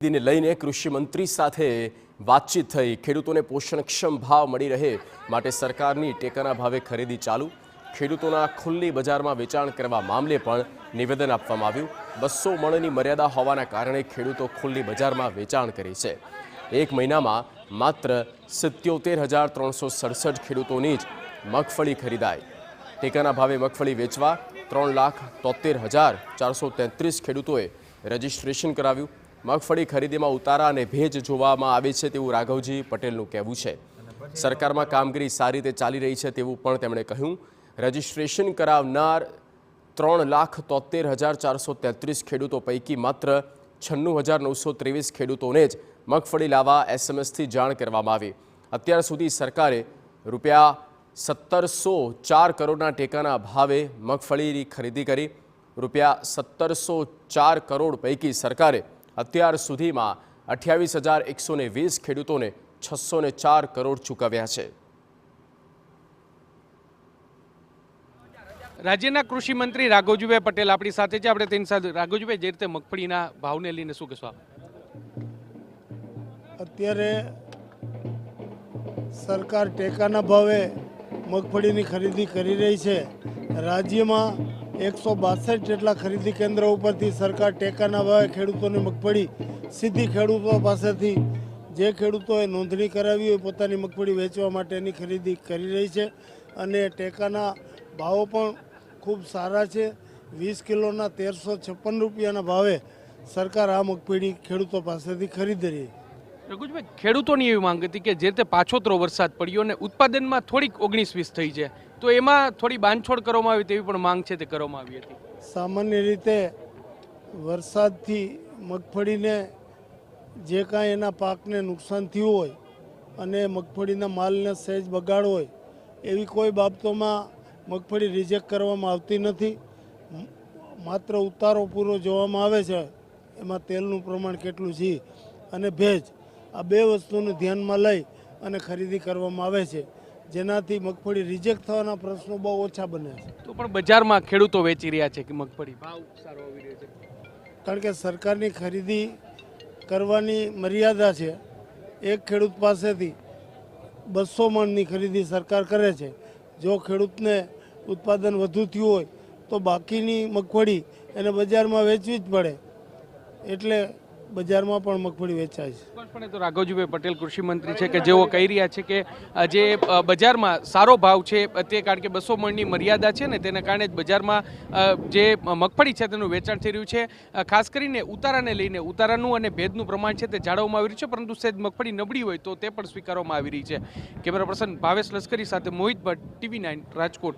ને લઈને કૃષિ મંત્રી સાથે વાતચીત થઈ। ખેડૂતોને પોષણક્ષમ ભાવ મળી રહે માટે સરકારની ટેકાના ભાવે ખરીદી ચાલુ। ખેડૂતોના ખુલ્લી બજારમાં વેચાણ કરવા મામલે પણ નિવેદન આપવામાં આવ્યું। 200 મણની મર્યાદા હોવાના કારણે ખેડૂતો ખુલ્લી બજારમાં વેચાણ કરે છે। એક મહિનામાં માત્ર 77,367 ખેડૂતોની જ મગફળી ખરીદાઈ। ટેકાના ભાવે મગફળી વેચવા 3,73,433 ખેડૂતોએ રજીસ્ટ્રેશન કરાવ્યું। મગફળી ખરીદીમાં ઉતારા અને ભેજ જોવામાં આવે છે તેવું રાઘવજી પટેલનું કહેવું છે। સરકારમાં કામગીરી સારી રીતે ચાલી રહી છે તેવું પણ તેમણે કહ્યું। રજીસ્ટ્રેશન કરાવનાર 3,73,433 ખેડૂતો પૈકી માત્ર 96,923 ખેડૂતોને જ મગફળી લાવવા એસએમએસથી જાણ કરવામાં આવી। અત્યાર સુધી સરકારે રૂપિયા 1,704 કરોડના ટેકાના ભાવે મગફળીની ખરીદી કરી। રૂપિયા 1,704 કરોડ પૈકી સરકારે અત્યાર સુધીમાં 28,120 ખેડૂતોને 604 કરોડ ચૂકવ્યા છે। રાજ્યના કૃષિ મંત્રી રાઘવજીભાઈ પટેલ આપણી સાથે છે। આપણે તેની સાથે રાઘવજીભાઈ, જે રીતે મગફળીના ભાવને લઈને શું કહેશો આપ? અત્યારે સરકાર ટેકાના ભાવે મગફળીની ખરીદી કરી રહી છે। રાજ્યમાં 162 જેટલા ખરીદી કેન્દ્રો ઉપરથી સરકાર ટેકાના ભાવે ખેડૂતોની મગફળી સીધી ખેડૂતો પાસેથી જે ખેડૂતોએ નોંધણી કરાવી હોય પોતાની મગફળી વેચવા માટેની ખરીદી કરી રહી છે અને ટેકાના ભાવો પણ ખૂબ સારા છે। 20 કિલોના 1,356 રૂપિયાના ભાવે સરકાર આ મગફળી ખેડૂતો પાસેથી ખરીદી રહી છે। રઘુજીભાઈ, ખેડૂતોની એવી માંગ હતી કે જે તે પાછોતરો વરસાદ પડ્યો અને ઉત્પાદનમાં થોડીક 19-20 થઈ છે, તો એમાં થોડી બાંધછોડ કરવામાં આવી તેવી પણ માંગ છે તે કરવામાં આવી હતી। સામાન્ય રીતે વરસાદથી મગફળીને જે કાંઈ એના પાકને નુકસાન થયું હોય અને મગફળીના માલને સહેજ બગાડ હોય એવી કોઈ બાબતોમાં મગફળી રિજેક્ટ કરવામાં આવતી નથી। માત્ર ઉતારો પૂરો જોવામાં આવે છે, એમાં તેલનું પ્રમાણ કેટલું છે અને ભેજ, આ બે વસ્તુને ધ્યાનમાં લઈ અને ખરીદી કરવામાં આવે છે, જેનાથી મગફળી રિજેક્ટ થવાના પ્રશ્નો બહુ ઓછા બને છે। તો પણ બજારમાં ખેડૂતો વેચી રહ્યા છે કે મગફળી ભાવ સારો આવી રહ્યો છે? કારણ કે સરકારની ખરીદી કરવાની મર્યાદા છે। એક ખેડૂત પાસેથી 200 મણની ખરીદી સરકાર કરે છે। જો ખેડૂતને ઉત્પાદન વધુ થયું હોય તો બાકીની મગફળી એને બજારમાં વેચવી જ પડે, એટલે બજારમાં પણ મગફળી વેચાય છે। પણ તો રાઘવજીભાઈ પટેલ કૃષિ મંત્રી છે કે જેઓ કહી રહ્યા છે કે જે બજારમાં સારો ભાવ છે તે કારણ કે 200 મણની મર્યાદા છે ને તેના કારણે જ બજારમાં જે મગફળી છે તેનું વેચાણ થઈ રહ્યું છે। ખાસ કરીને ઉતારાને લઈને ઉતારાનું અને ભેજનું પ્રમાણ છે તે જાળવવામાં આવી રહ્યું છે, પરંતુ સહેજ મગફળી નબળી હોય તો તે પણ સ્વીકારવામાં આવી રહી છે। કેમેરા પર્સન ભાવેશ લશ્કરી સાથે મોહિત ભટ્ટ, TV9 રાજકોટ।